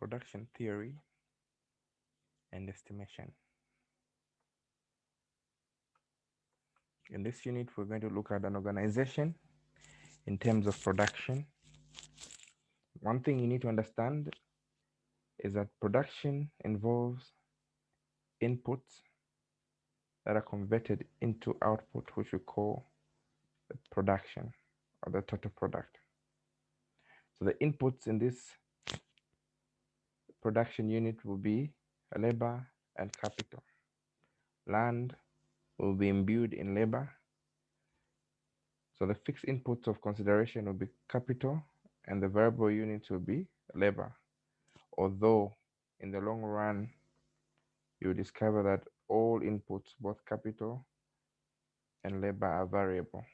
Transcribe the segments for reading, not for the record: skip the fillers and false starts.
Production theory and estimation. In this unit, we're going to look at an organization in terms of production. One thing you need to understand is that production involves inputs that are converted into output, which we call the production or the total product. So the inputs in this production unit will be labor and capital. Land will be imbued in labor. So the fixed inputs of consideration will be capital and the variable units will be labor. Although in the long run, you discover that all inputs, both capital and labor, are variable.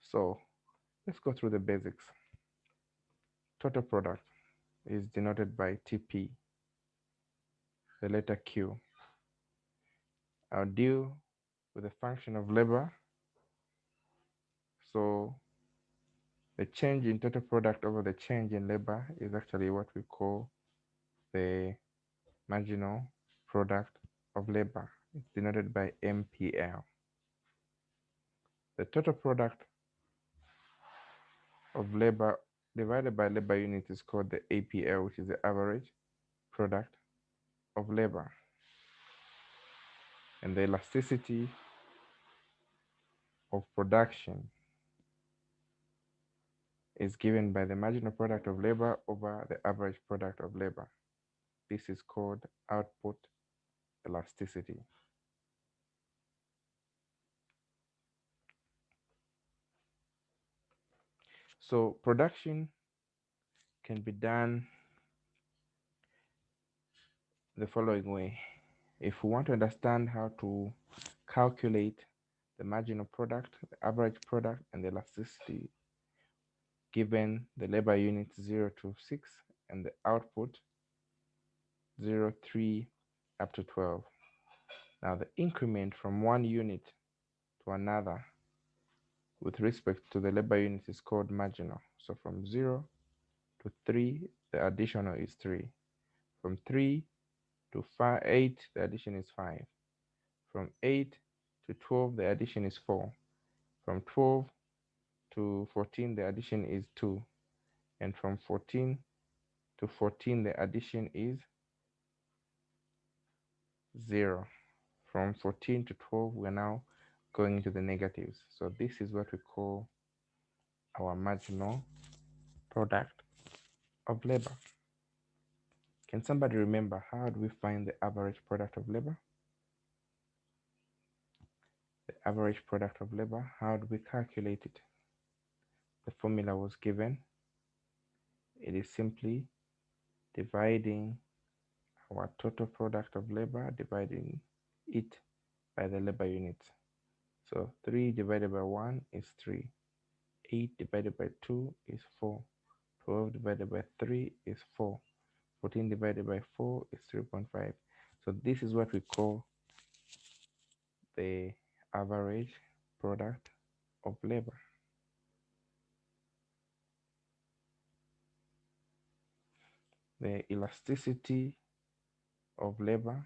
So let's go through the basics. Total product is denoted by TP, the letter Q. I'll deal with the function of labor. So the change in total product over the change in labor is actually what we call the marginal product of labor. It's denoted by MPL. The total product of labor divided by labor unit is called the APL, which is the average product of labor. And the elasticity of production is given by the marginal product of labor over the average product of labor. This is called output elasticity. So production can be done the following way. If we want to understand how to calculate the marginal product, the average product, and the elasticity given the labor units 0 to 6 and the output 0, 3 up to 12. Now the increment from one unit to another with respect to the labor unit is called marginal. So from 0 to 3, the additional is 3. From 3 to 8, the addition is 5. From 8 to 12, the addition is 4. From 12 to 14, the addition is 2. And from 14 to 14, the addition is 0. From 14 to 12, we're now going into the negatives. So this is what we call our marginal product of labor. Can somebody remember how do we find the average product of labor? The average product of labor, how do we calculate it? The formula was given. It is simply dividing our total product of labor, dividing it by the labor units. So 3 divided by 1 is 3. 8 divided by 2 is 4. 12 divided by 3 is 4. 14 divided by 4 is 3.5. So this is what we call the average product of labor. The elasticity of labor.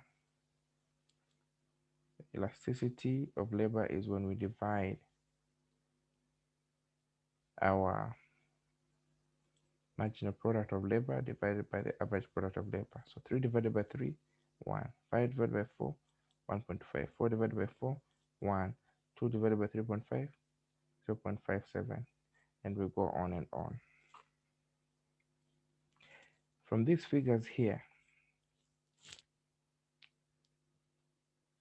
The elasticity of labor is when we divide our marginal product of labor divided by the average product of labor. So 3 divided by 3, 1. 5 divided by 4, 1.5. 4 divided by 4, 1. 2 divided by 3.5, 0.57. And we go on and on. From these figures here,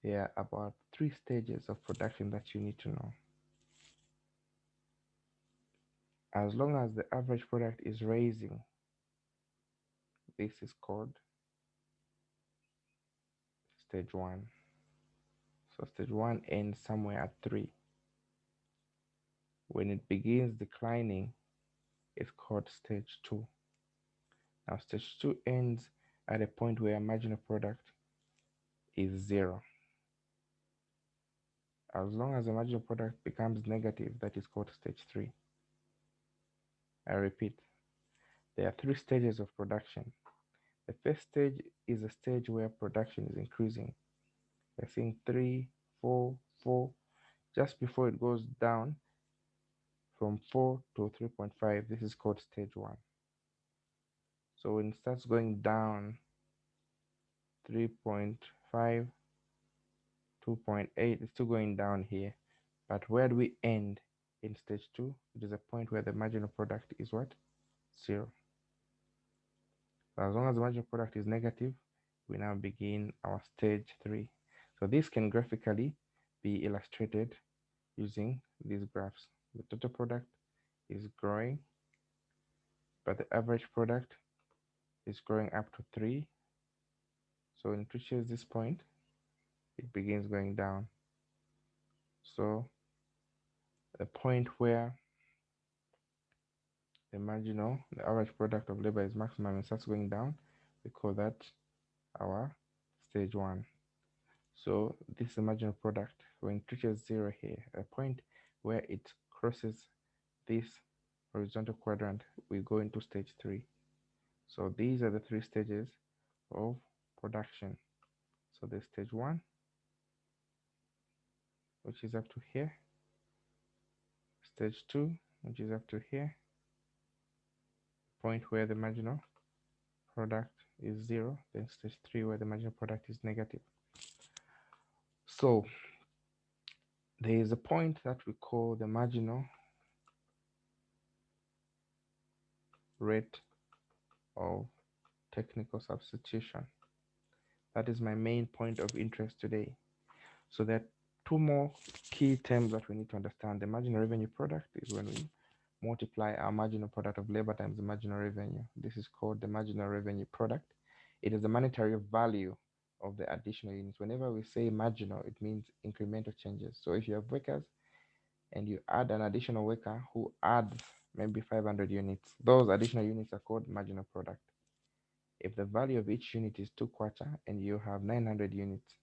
there are about 3 stages of production that you need to know. As long as the average product is raising, this is called stage 1. So stage 1 ends somewhere at 3. When it begins declining, it's called stage 2. Now stage 2 ends at a point where marginal product is 0. As long as the marginal product becomes negative, that is called stage 3. I repeat, There are three stages of production. The first stage is a stage where production is increasing. We're seeing 3, 4, 4. Just before it goes down from 4 to 3.5, this is called stage 1. So when it starts going down 3.5, 2.8, it's still going down here. But where do we end in stage 2? It is a point where the marginal product is what? 0. So as long as the marginal product is negative, we now begin our stage 3. So this can graphically be illustrated using these graphs. The total product is growing, but the average product is growing up to 3. So when it reaches this point, it begins going down. So the point where the average product of labor is maximum and starts going down, we call that our stage 1. So this is the marginal product. When it reaches 0 here, a point where it crosses this horizontal quadrant, we go into stage 3. So these are the three stages of production. So there's stage 1, which is up to here, stage 2, which is up to here, point where the marginal product is 0, then stage 3 where the marginal product is negative. So there is a point that we call the marginal rate of technical substitution. That is my main point of interest today. So there are two more key terms that we need to understand. The marginal revenue product is when we multiply our marginal product of labor times the marginal revenue. This is called the marginal revenue product. It is the monetary value of the additional units. Whenever we say marginal, it means incremental changes. So if you have workers and you add an additional worker who adds maybe 500 units, those additional units are called marginal product. If the value of each unit is 2 kwacha and you have 900 units,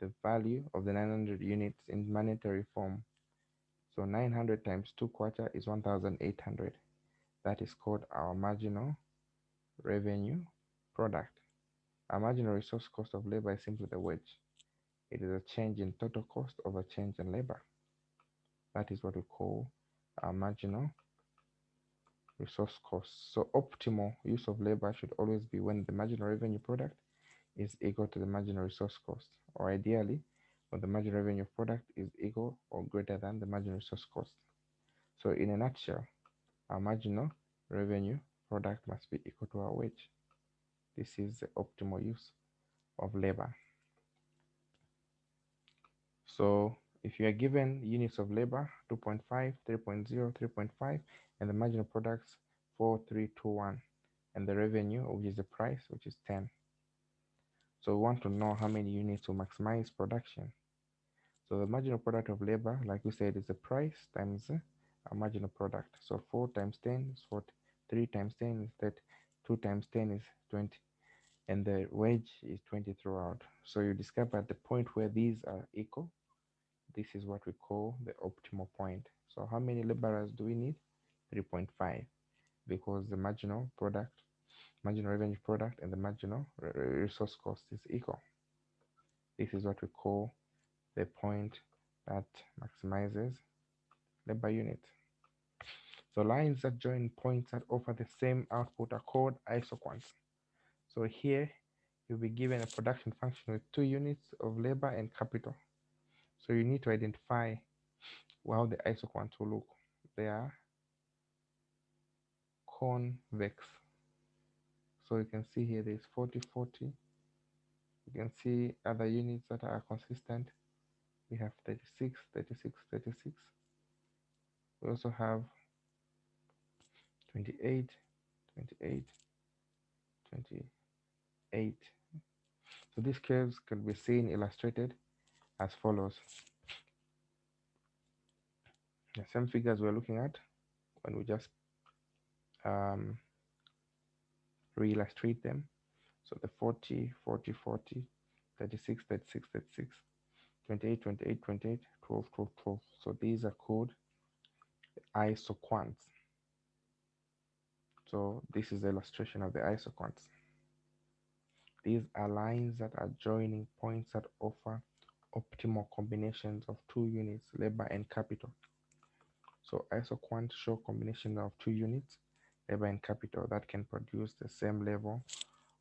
the value of the 900 units in monetary form, so 900 times 2 kwacha is 1,800. That is called our marginal revenue product. Our marginal resource cost of labor is simply the wage. It is a change in total cost over change in labor. That is what we call our marginal resource cost. So optimal use of labor should always be when the marginal revenue product is equal to the marginal resource cost, or ideally when the marginal revenue product is equal or greater than the marginal resource cost. So in a nutshell, our marginal revenue product must be equal to our wage. This is the optimal use of labor. So if you are given units of labor 2.5, 3.0, 3.5, and the marginal products 4, 3, 2, 1, and the revenue, which is the price, which is 10. So we want to know how many units will maximize production. So the marginal product of labor, like we said, is the price times a marginal product. So 4 times 10 is 40, 3 times 10 is 30, 2 times 10 is 20, and the wage is 20 throughout. So you discover at the point where these are equal, this is what we call the optimal point. So how many laborers do we need? 3.5, because the marginal revenue product, and the marginal resource cost is equal. This is what we call the point that maximizes labor unit. So lines that join points that offer the same output are called isoquants. So here you'll be given a production function with 2 units of labor and capital. So you need to identify how the isoquants will look. They are convex. So you can see here there's 40, 40. You can see other units that are consistent. We have 36, 36, 36. We also have 28, 28, 28. So these curves can be seen illustrated as follows. The same figures we're looking at when we just re-illustrate them. So the 40, 40, 40, 36, 36, 36, 28, 28, 28, 12, 12, 12. So these are called isoquants. So this is the illustration of the isoquants. These are lines that are joining points that offer optimal combinations of two units, labor and capital. So isoquants show combinations of two units, labor and capital, that can produce the same level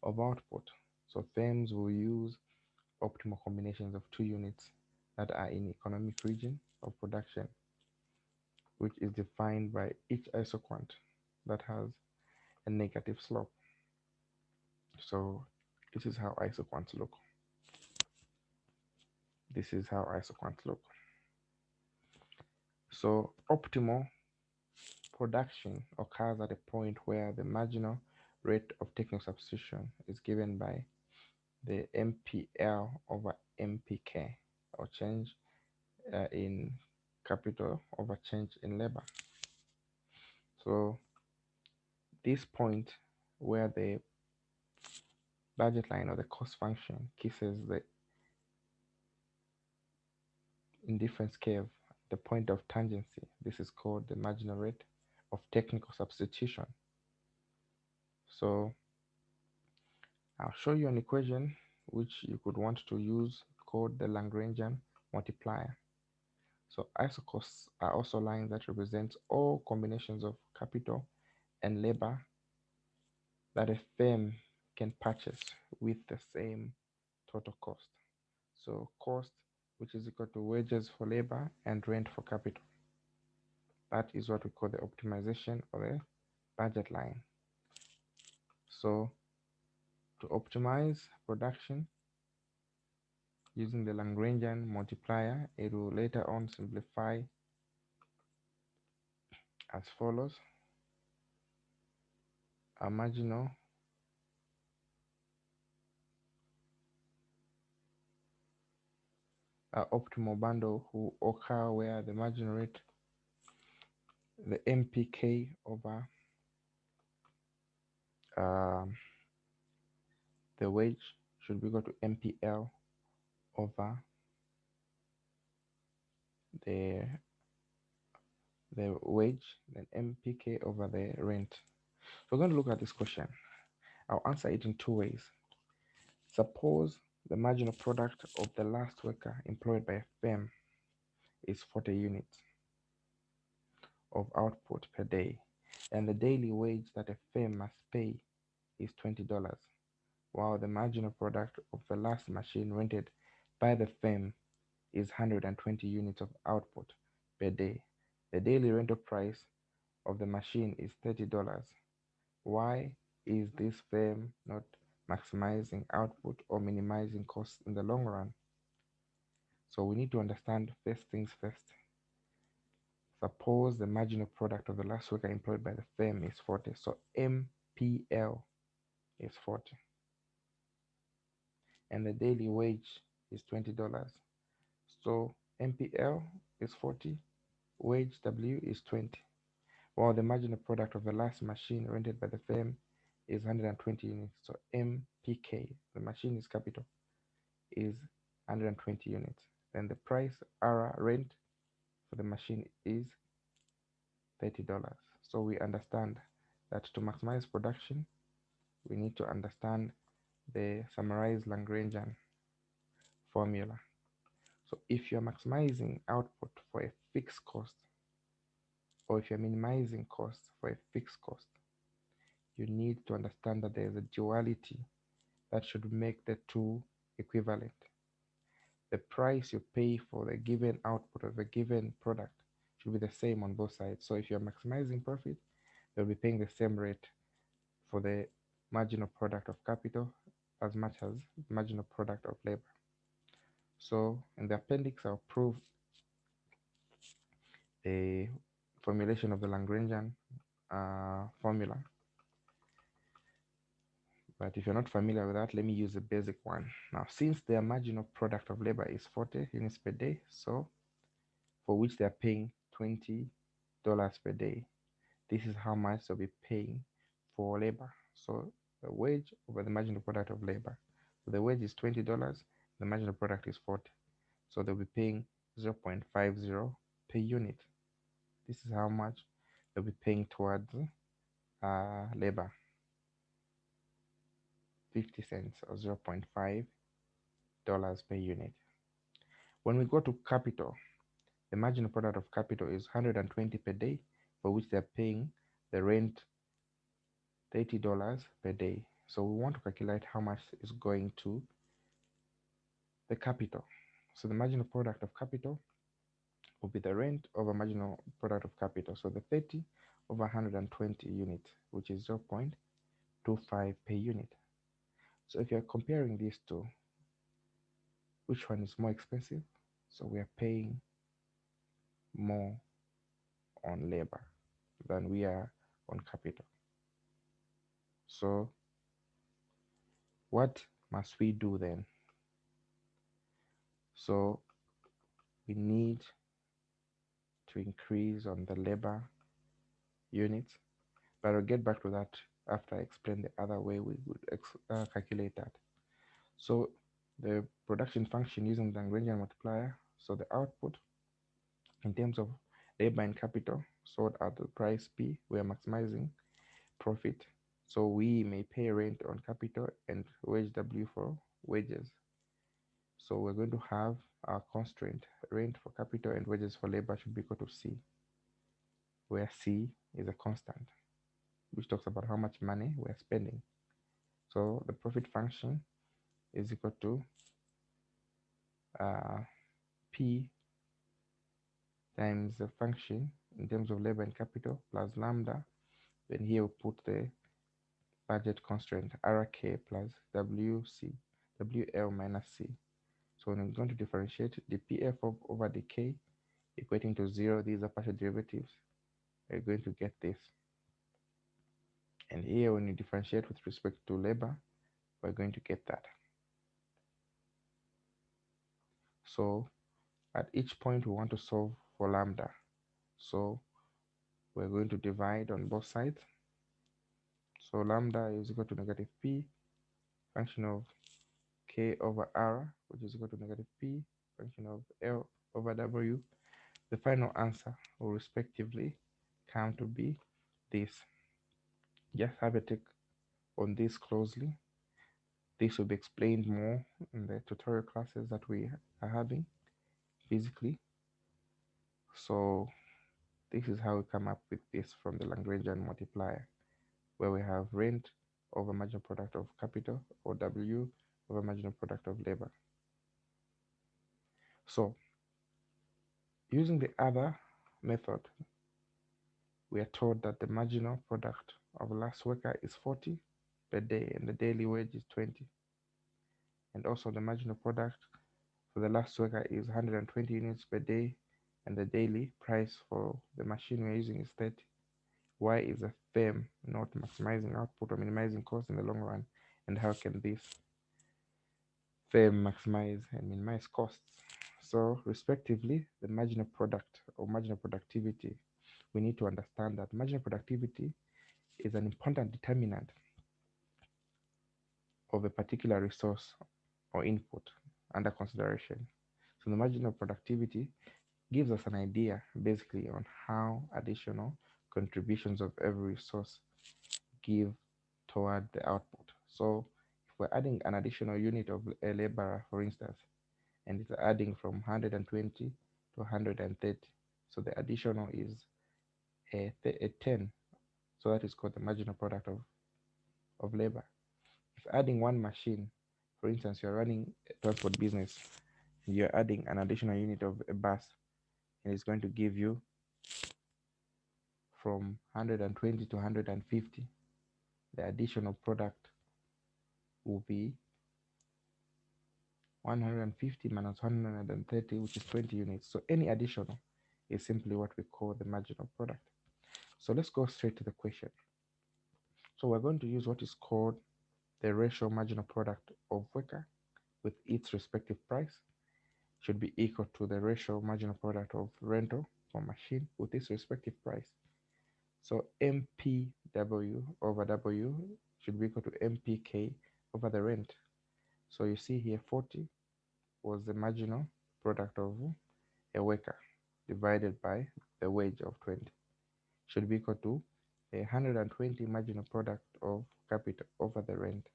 of output. So firms will use optimal combinations of two units that are in economic region of production, which is defined by each isoquant that has a negative slope. So this is how isoquants look. This is how isoquants look. So optimal production occurs at a point where the marginal rate of technical substitution is given by the MPL over MPK, or change in capital over change in labor. So this point where the budget line or the cost function kisses the indifference curve, the point of tangency, this is called the marginal rate of technical substitution. So I'll show you an equation which you could want to use called the Lagrangian multiplier. So isocosts are also lines that represent all combinations of capital and labor that a firm can purchase with the same total cost. So cost, which is equal to wages for labor and rent for capital. That is what we call the optimization of the budget line. So to optimize production using the Lagrangian multiplier, it will later on simplify as follows. A marginal optimal bundle will occur where the marginal rate, the MPK over the wage, should be equal to MPL over the wage, then MPK over the rent. So we're going to look at this question. I'll answer it in two ways. Suppose the marginal product of the last worker employed by a firm is 40 units of output per day, and the daily wage that a firm must pay is $20, while the marginal product of the last machine rented by the firm is 120 units of output per day. The daily rental price of the machine is $30. Why is this firm not maximizing output or minimizing costs in the long run? So we need to understand first things first. Suppose the marginal product of the last worker employed by the firm is 40. So MPL is 40. And the daily wage is $20. So MPL is 40, wage W is 20. While the marginal product of the last machine rented by the firm is 120 units. So MPK, the machine is capital, is 120 units. Then the price R rent for the machine is $30. So we understand that to maximize production, we need to understand the summarized Lagrangian formula. So if you're maximizing output for a fixed cost, or if you're minimizing costs for a fixed cost, you need to understand that there is a duality that should make the two equivalent. The price you pay for the given output of a given product should be the same on both sides. So if you're maximizing profit, you'll be paying the same rate for the marginal product of capital as much as marginal product of labor. So in the appendix, I'll prove the formulation of the Lagrangian formula. But if you're not familiar with that, let me use a basic one. Now, since their marginal product of labor is 40 units per day, so for which they're paying $20 per day, this is how much they'll be paying for labor. So the wage over the marginal product of labor. So the wage is $20, the marginal product is 40. So they'll be paying 0.50 per unit. This is how much they'll be paying towards labor, 50 cents or $0.5 per unit. When we go to capital, the marginal product of capital is 120 per day, for which they're paying the rent $30 per day. So we want to calculate how much is going to the capital. So the marginal product of capital will be the rent over marginal product of capital. So the 30 over 120 units, which is 0.25 per unit. So if you're comparing these two, which one is more expensive? So we are paying more on labor than we are on capital. So what must we do then? So we need to increase on the labor units, but I'll get back to that after I explain the other way we would calculate that. So the production function using the Lagrangian multiplier, so the output in terms of labor and capital sold at the price P, we are maximizing profit. So we may pay rent on capital and wage W for wages. So we're going to have our constraint, rent for capital and wages for labor should be equal to C, where C is a constant, which talks about how much money we're spending. So the profit function is equal to P times the function in terms of labor and capital plus lambda. Then here we put the budget constraint RK plus WC, WL minus C. So when we're going to differentiate the PF over the K equating to 0, these are partial derivatives, we're going to get this. And here when you differentiate with respect to labor, we're going to get that. So at each point we want to solve for lambda. So we're going to divide on both sides. So lambda is equal to negative P function of K over R, which is equal to negative P function of L over W. The final answer will respectively come to be this. Just have a take on this closely. This will be explained more in the tutorial classes that we are having physically. So this is how we come up with this from the Lagrangian multiplier, where we have rent over marginal product of capital, or W over marginal product of labor. So using the other method, we are told that the marginal product of last worker is 40 per day and the daily wage is 20. And also the marginal product for the last worker is 120 units per day and the daily price for the machine we're using is 30. Why is a firm not maximizing output or minimizing cost in the long run? And how can this firm maximize and minimize costs? So respectively, the marginal product or marginal productivity, we need to understand that marginal productivity is an important determinant of a particular resource or input under consideration. So the marginal productivity gives us an idea basically on how additional contributions of every resource give toward the output. So if we're adding an additional unit of a laborer, for instance, and it's adding from 120 to 130, so the additional is a 10. So that is called the marginal product of labor. If adding one machine, for instance, you're running a transport business, and you're adding an additional unit of a bus, and it's going to give you from 120 to 150, the additional product will be 150 minus 130, which is 20 units. So any additional is simply what we call the marginal product. So let's go straight to the question. So we're going to use what is called the ratio marginal product of worker with its respective price should be equal to the ratio marginal product of rental for machine with its respective price. So MPW over W should be equal to MPK over the rent. So you see here 40 was the marginal product of a worker divided by the wage of 20 should be equal to 120 marginal product of capital over the rent.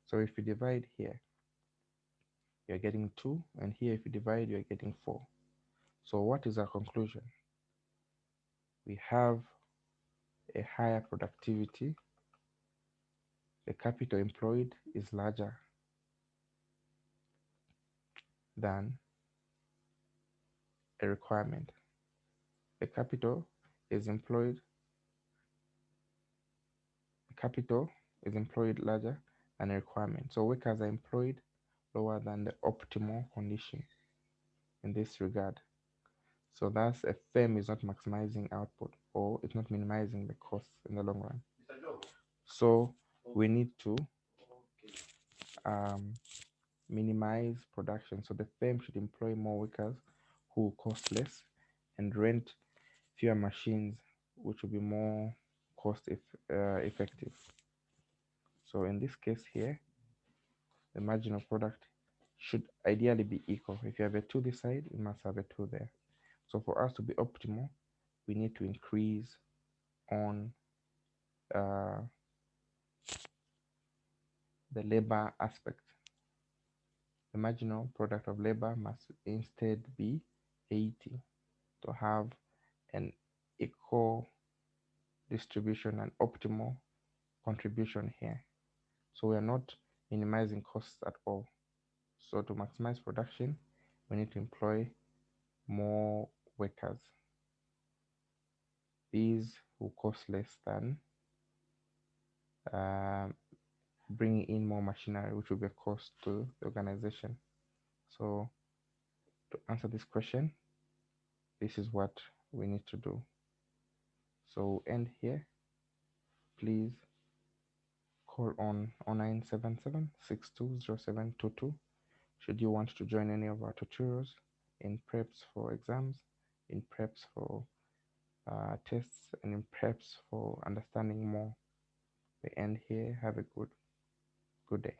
So if you divide here, you're getting 2, and here if you divide, you're getting 4. So what is our conclusion? We have a higher productivity. The capital employed is larger than a requirement. The capital is employed larger than a requirement. So workers are employed lower than the optimal condition in this regard. So thus a firm is not maximizing output, or it's not minimizing the costs in the long run. So we need to minimize production. So the firm should employ more workers who cost less and rent fewer machines, which will be more cost effective. So in this case here, the marginal product should ideally be equal. If you have a 2 this side, you must have a 2 there. So for us to be optimal, we need to increase on the labor aspect. The marginal product of labor must instead be 80 to have an equal distribution and optimal contribution here. So we are not minimizing costs at all. So to maximize production, we need to employ more workers. These will cost less than bringing in more machinery, which will be a cost to the organization. So to answer this question, this is what we need to do. So we'll end here. Please call on 0977-620722 should you want to join any of our tutorials in preps for exams, in preps for tests, and in preps for understanding more. We end here. Have a good day.